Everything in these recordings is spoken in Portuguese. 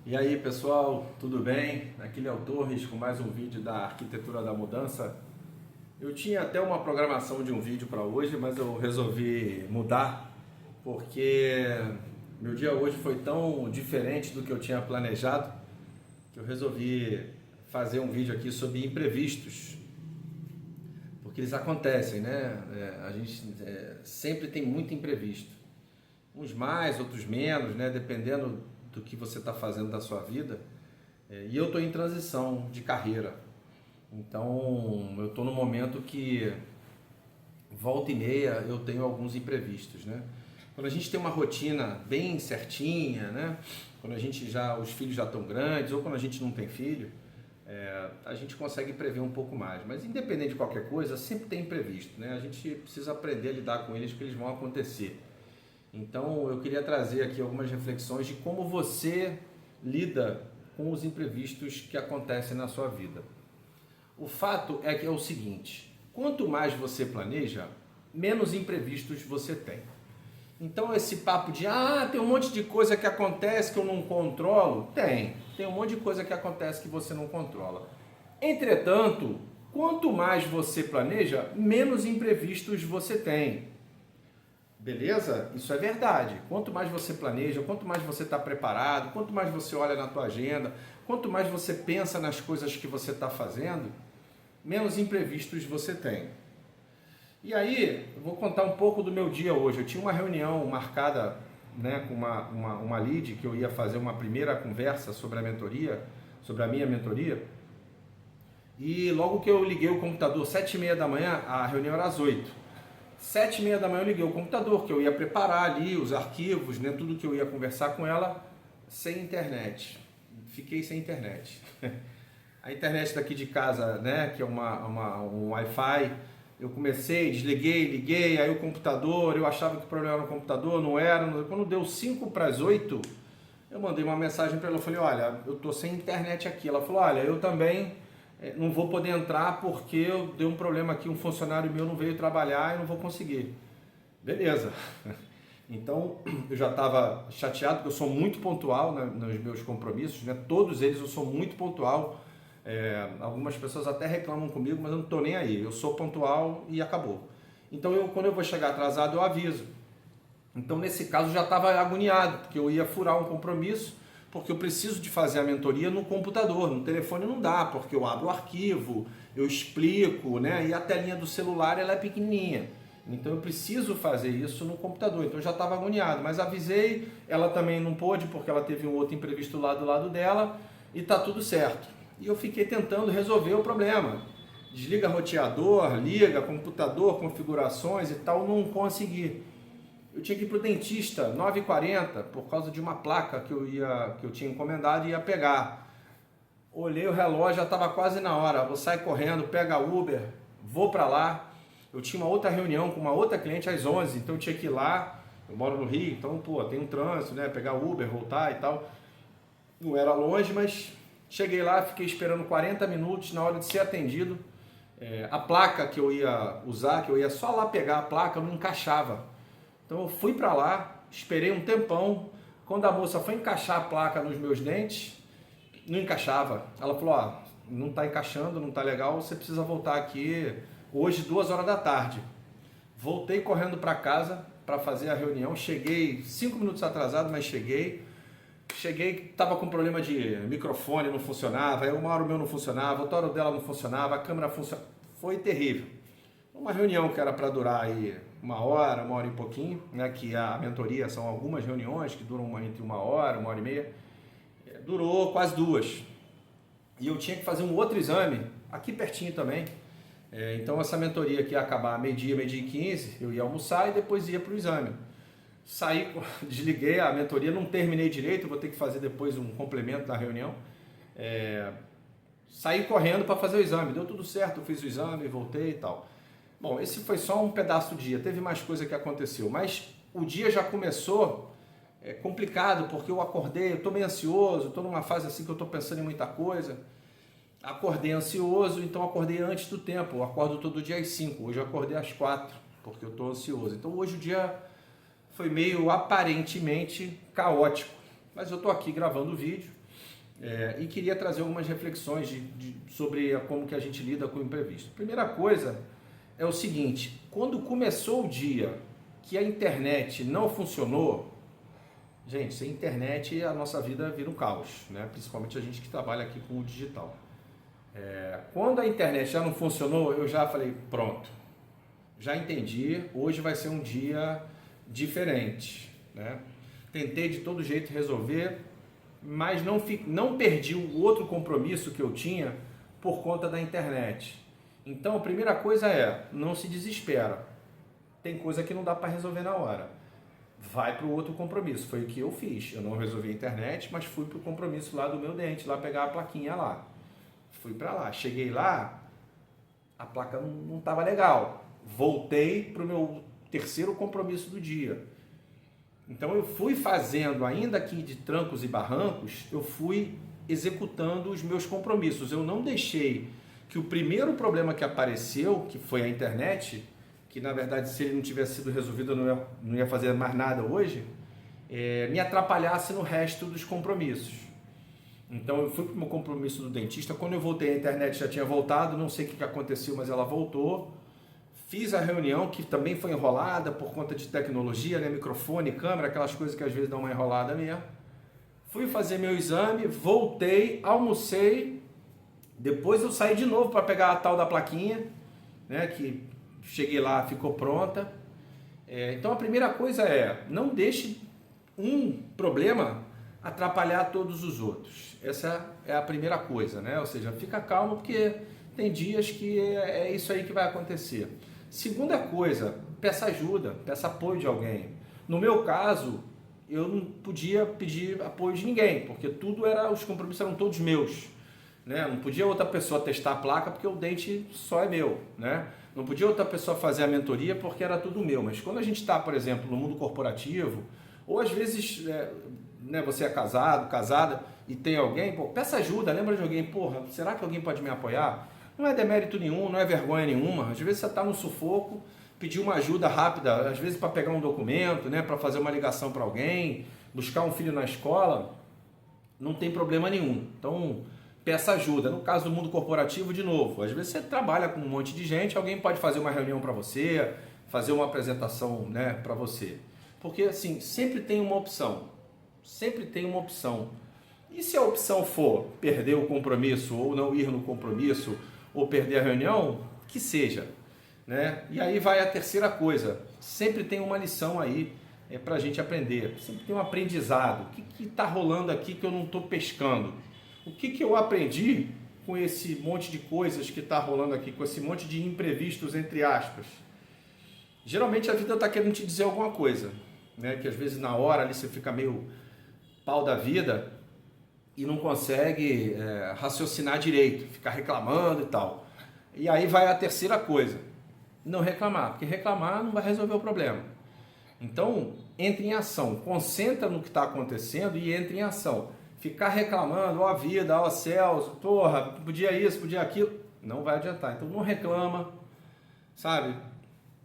E aí pessoal, tudo bem? Aqui é o Torres com mais um vídeo da Arquitetura da Mudança. Eu tinha até uma programação de um vídeo para hoje, mas eu resolvi mudar porque meu dia hoje foi tão diferente do que eu tinha planejado que eu resolvi fazer um vídeo aqui sobre imprevistos. Porque eles acontecem, né? A gente sempre tem muito imprevisto. Uns mais, outros menos, né? Dependendo do que você está fazendo da sua vida. E eu estou em transição de carreira. Então, eu estou no momento que volta e meia eu tenho alguns imprevistos, né? Quando a gente tem uma rotina bem certinha, né? Quando os filhos já estão grandes, ou quando a gente não tem filho, a gente consegue prever um pouco mais. Mas independente de qualquer coisa, sempre tem imprevisto, né? A gente precisa aprender a lidar com eles, porque eles vão acontecer. Então eu queria trazer aqui algumas reflexões de como você lida com os imprevistos que acontecem na sua vida. O fato é que é o seguinte: quanto mais você planeja, menos imprevistos você tem. Então esse papo de tem um monte de coisa que acontece que eu não controlo, tem um monte de coisa que acontece que você não controla. Entretanto, quanto mais você planeja, menos imprevistos você tem. Beleza? Isso é verdade. Quanto mais você planeja, quanto mais você está preparado, quanto mais você olha na tua agenda, quanto mais você pensa nas coisas que você está fazendo, menos imprevistos você tem. E aí, eu vou contar um pouco do meu dia hoje. Eu tinha uma reunião marcada, né, com uma lead, que eu ia fazer uma primeira conversa sobre a mentoria, sobre a minha mentoria. E logo que eu liguei o computador, 7h30 da manhã, a reunião era às 8h. 7h30 da manhã eu liguei o computador, que eu ia preparar ali os arquivos, né, tudo que eu ia conversar com ela, sem internet. Fiquei sem internet. A internet daqui de casa, né, que é um Wi-Fi, eu comecei, desliguei, liguei, aí o computador, eu achava que o problema era no computador, não era. Quando deu 7h55, eu mandei uma mensagem para ela, eu falei, olha, eu tô sem internet aqui. Ela falou, olha, eu também não vou poder entrar porque eu dei um problema aqui, um funcionário meu não veio trabalhar e não vou conseguir. Beleza. Então, eu já estava chateado, porque eu sou muito pontual nos meus compromissos, né? Todos eles eu sou muito pontual. Algumas pessoas até reclamam comigo, mas eu não estou nem aí. Eu sou pontual e acabou. Então, quando eu vou chegar atrasado, eu aviso. Então, nesse caso, eu já estava agoniado, porque eu ia furar um compromisso, porque eu preciso de fazer a mentoria no computador. No telefone não dá, porque eu abro o arquivo, eu explico, né? E a telinha do celular ela é pequenininha. Então eu preciso fazer isso no computador. Então eu já estava agoniado, mas avisei. Ela também não pôde, porque ela teve um outro imprevisto lá do lado dela, e tá tudo certo. E eu fiquei tentando resolver o problema. Desliga roteador, liga computador, configurações e tal, não consegui. Eu tinha que ir para o dentista, 9h40, por causa de uma placa que eu tinha encomendado e ia pegar. Olhei o relógio, já estava quase na hora. Vou sair correndo, pega Uber, vou para lá. Eu tinha uma outra reunião com uma outra cliente às 11h, então eu tinha que ir lá. Eu moro no Rio, então tem um trânsito, né? Pegar Uber, voltar e tal. Não era longe, mas cheguei lá, fiquei esperando 40 minutos na hora de ser atendido. A placa que eu ia usar, que eu ia só lá pegar a placa, não encaixava. Então eu fui para lá, esperei um tempão. Quando a moça foi encaixar a placa nos meus dentes, não encaixava. Ela falou, não está encaixando, não está legal, você precisa voltar aqui hoje 2h da tarde. Voltei correndo para casa para fazer a reunião. Cheguei 5 minutos atrasado, mas cheguei, estava com problema de microfone, não funcionava. Aí uma hora o meu não funcionava, outra hora o dela não funcionava, a câmera funcionava. Foi terrível. Uma reunião que era para durar aí 1h e pouquinho, né? Que a mentoria são algumas reuniões que duram entre 1h, 1h30. Durou quase 2. E eu tinha que fazer um outro exame, aqui pertinho também. Então essa mentoria que ia acabar meio-dia, meio-dia e 15, eu ia almoçar e depois ia para o exame. Saí, desliguei a mentoria, não terminei direito, vou ter que fazer depois um complemento da reunião. Saí correndo para fazer o exame, deu tudo certo, eu fiz o exame, voltei e tal. Bom, esse foi só um pedaço do dia, teve mais coisa que aconteceu, mas o dia já começou complicado, porque eu acordei, eu estou meio ansioso, estou numa fase assim que eu estou pensando em muita coisa. Acordei ansioso, então acordei antes do tempo, eu acordo todo dia às 5, hoje eu acordei às 4, porque eu estou ansioso. Então hoje o dia foi meio aparentemente caótico, mas eu estou aqui gravando o vídeo e queria trazer algumas reflexões sobre como que a gente lida com o imprevisto. Primeira coisa é o seguinte: quando começou o dia que a internet não funcionou, gente, sem internet a nossa vida vira um caos, né? Principalmente a gente que trabalha aqui com o digital. Quando a internet já não funcionou, eu já falei, pronto, já entendi, hoje vai ser um dia diferente, né? Tentei de todo jeito resolver, mas não perdi o outro compromisso que eu tinha por conta da internet. Então a primeira coisa é, não se desespera. Tem coisa que não dá para resolver na hora. Vai para o outro compromisso. Foi o que eu fiz. Eu não resolvi a internet, mas fui para o compromisso lá do meu dente, lá pegar a plaquinha lá. Fui para lá. Cheguei lá, a placa não estava legal. Voltei para o meu terceiro compromisso do dia. Então eu fui fazendo, ainda que de trancos e barrancos, eu fui executando os meus compromissos. Eu não deixei que o primeiro problema que apareceu, que foi a internet, que na verdade se ele não tivesse sido resolvido eu não ia fazer mais nada hoje, me atrapalhasse no resto dos compromissos. Então eu fui para o meu compromisso do dentista, quando eu voltei a internet já tinha voltado, não sei o que aconteceu, mas ela voltou. Fiz a reunião, que também foi enrolada por conta de tecnologia, né? Microfone, câmera, aquelas coisas que às vezes dão uma enrolada mesmo. Fui fazer meu exame, voltei, almocei, depois eu saí de novo para pegar a tal da plaquinha, né? Que cheguei lá, ficou pronta. Então a primeira coisa é, não deixe um problema atrapalhar todos os outros. Essa é a primeira coisa, né? Ou seja, fica calmo porque tem dias que é isso aí que vai acontecer. Segunda coisa, peça ajuda, peça apoio de alguém. No meu caso, eu não podia pedir apoio de ninguém, porque os compromissos eram todos meus, né? Não podia outra pessoa testar a placa porque o dente só é meu, né? Não podia outra pessoa fazer a mentoria porque era tudo meu. Mas quando a gente está, por exemplo, no mundo corporativo, ou às vezes né, você é casado, casada e tem alguém, peça ajuda, lembra de alguém, será que alguém pode me apoiar? Não é demérito nenhum, não é vergonha nenhuma. Às vezes você está no sufoco, pedir uma ajuda rápida, às vezes para pegar um documento, né, para fazer uma ligação para alguém, buscar um filho na escola, não tem problema nenhum. Então, peça ajuda. No caso do mundo corporativo, de novo, às vezes você trabalha com um monte de gente, alguém pode fazer uma reunião para você, fazer uma apresentação, né, para você. Porque, assim, sempre tem uma opção. Sempre tem uma opção. E se a opção for perder o compromisso, ou não ir no compromisso, ou perder a reunião, que seja, né? E aí vai a terceira coisa, sempre tem uma lição aí para a gente aprender, sempre tem um aprendizado. O que está rolando aqui que eu não estou pescando? O que eu aprendi com esse monte de coisas que está rolando aqui, com esse monte de imprevistos, entre aspas? Geralmente a vida está querendo te dizer alguma coisa, né? Que às vezes na hora ali você fica meio pau da vida e não consegue raciocinar direito, ficar reclamando e tal. E aí vai a terceira coisa, não reclamar, porque reclamar não vai resolver o problema. Então, entre em ação, concentra no que está acontecendo e entre em ação. Ficar reclamando, ó vida, ó céus, podia isso, podia aquilo, não vai adiantar. Então não reclama, sabe?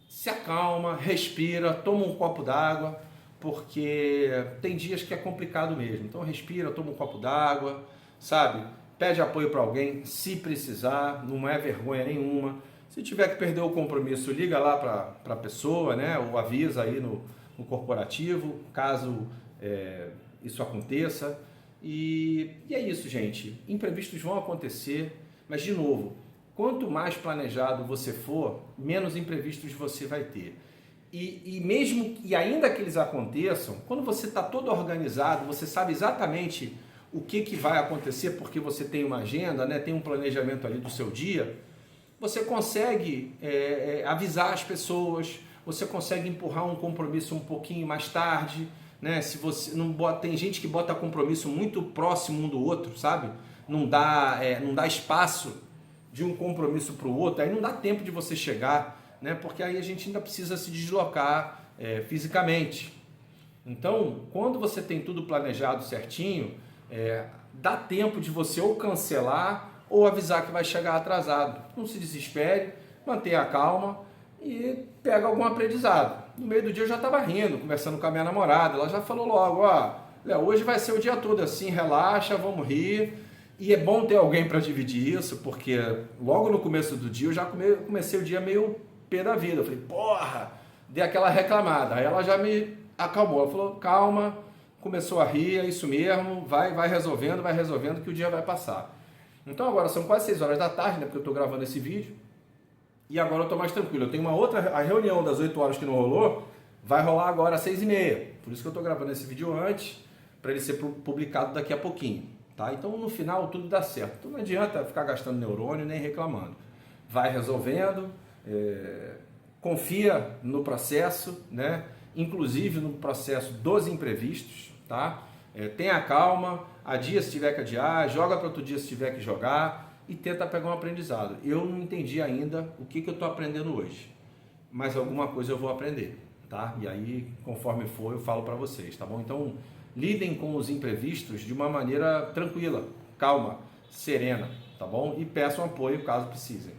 Se acalma, respira, toma um copo d'água, porque tem dias que é complicado mesmo. Então respira, toma um copo d'água, sabe? Pede apoio para alguém, se precisar, não é vergonha nenhuma. Se tiver que perder o compromisso, liga lá para a pessoa, né? Ou avisa aí no corporativo, caso isso aconteça. E é isso, gente. Imprevistos vão acontecer, mas de novo, quanto mais planejado você for, menos imprevistos você vai ter. E ainda que eles aconteçam, quando você está todo organizado, você sabe exatamente o que vai acontecer, porque você tem uma agenda, né, tem um planejamento ali do seu dia, você consegue avisar as pessoas, você consegue empurrar um compromisso um pouquinho mais tarde, né? Se você não bota, tem gente que bota compromisso muito próximo um do outro, sabe? Não dá espaço de um compromisso para o outro, aí não dá tempo de você chegar, né? Porque aí a gente ainda precisa se deslocar fisicamente. Então, quando você tem tudo planejado certinho, dá tempo de você ou cancelar ou avisar que vai chegar atrasado. Não se desespere, mantenha a calma e pega algum aprendizado. No meio do dia eu já estava rindo, conversando com a minha namorada, ela já falou logo, Léo, hoje vai ser o dia todo assim, relaxa, vamos rir. E é bom ter alguém para dividir isso, porque logo no começo do dia eu já comecei o dia meio pé da vida. Eu falei, porra, dei aquela reclamada. Aí ela já me acalmou. Ela falou, calma, começou a rir, é isso mesmo, vai resolvendo que o dia vai passar. Então agora são quase 6 horas da tarde, né, porque eu estou gravando esse vídeo. E agora eu estou mais tranquilo. Eu tenho uma outra, a reunião das 8 horas que não rolou, vai rolar agora às 6h30. Por isso que eu estou gravando esse vídeo antes, para ele ser publicado daqui a pouquinho. Tá? Então no final tudo dá certo. Então não adianta ficar gastando neurônio nem reclamando. Vai resolvendo, confia no processo, né? Inclusive no processo dos imprevistos. Tá? Tenha calma, adia se tiver que adiar, joga para outro dia se tiver que jogar e tenta pegar um aprendizado. Eu não entendi ainda o que eu estou aprendendo hoje, mas alguma coisa eu vou aprender. Tá? E aí, conforme for, eu falo para vocês, tá bom? Então, lidem com os imprevistos de uma maneira tranquila, calma, serena, tá bom? E peçam apoio caso precisem.